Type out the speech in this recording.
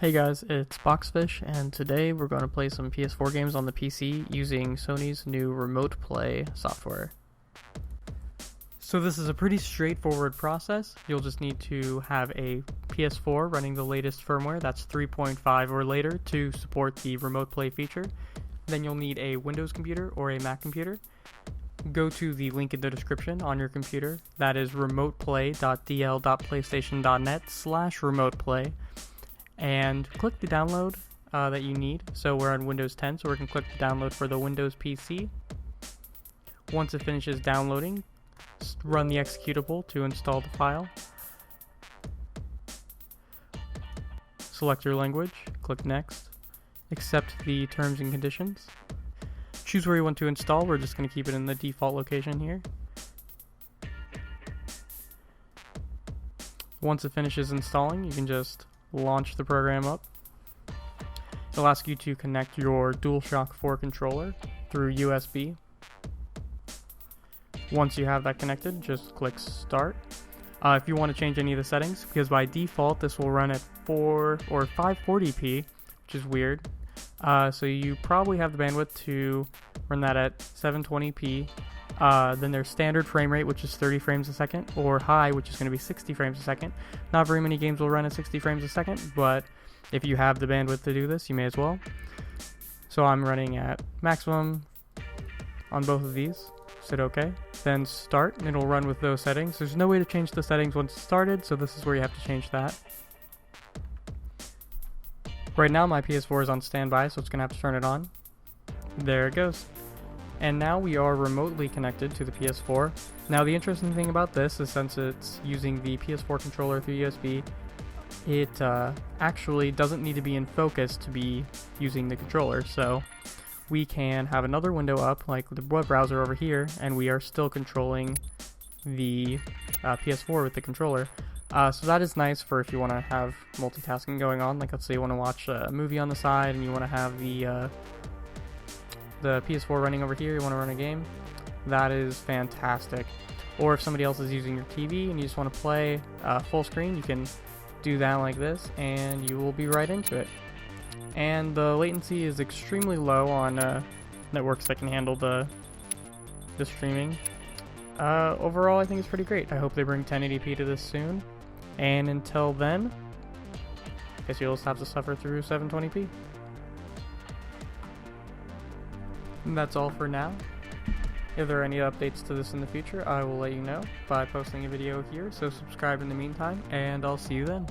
Hey guys, it's Boxfish, and today we're going to play some PS4 games on the PC using Sony's new Remote Play software. So this is a pretty straightforward process. You'll just need to have a PS4 running the latest firmware, that's 3.5 or later, to support the Remote Play feature. Then you'll need a Windows computer or a Mac computer. Go to the link in the description on your computer, that is remoteplay.dl.playstation.net/remoteplay. And click the download that you need. So we're on Windows 10, so we can click the download for the Windows PC. Once it finishes downloading, run the executable to install the file. Select your language, click next, accept the terms and conditions. Choose where you want to install. We're just going to keep it in the default location here. Once it finishes installing, you can just launch the program up. It'll ask you to connect your DualShock 4 controller through USB. Once you have that connected, just click Start. If you want to change any of the settings, because by default this will run at 4 or 540p, which is weird. So you probably have the bandwidth to run that at 720p. Then there's standard frame rate, which is 30 frames a second, or high, which is going to be 60 frames a second. Not very many games will run at 60 frames a second, but if you have the bandwidth to do this, you may as well. So I'm running at maximum on both of these. Hit OK. Then start, and it'll run with those settings. There's no way to change the settings once it's started, so this is where you have to change that. Right now my PS4 is on standby, so it's going to have to turn it on. There it goes. And now we are remotely connected to the PS4. Now the interesting thing about this is, since it's using the PS4 controller through USB, it actually doesn't need to be in focus to be using the controller. So we can have another window up, like the web browser over here, and we are still controlling the PS4 with the controller. So that is nice for if you want to have multitasking going on. Like, let's say you want to watch a movie on the side and you want to have the PS4 running over here, you want to run a game. That is fantastic. Or if somebody else is using your TV and you just want to play full screen, you can do that like this and you will be right into it. And the latency is extremely low on networks that can handle the streaming. Overall, I think it's pretty great. I hope they bring 1080p to this soon. And until then, I guess you'll just have to suffer through 720p. And that's all for now. If there are any updates to this in the future, I will let you know by posting a video here, so subscribe in the meantime, and I'll see you then.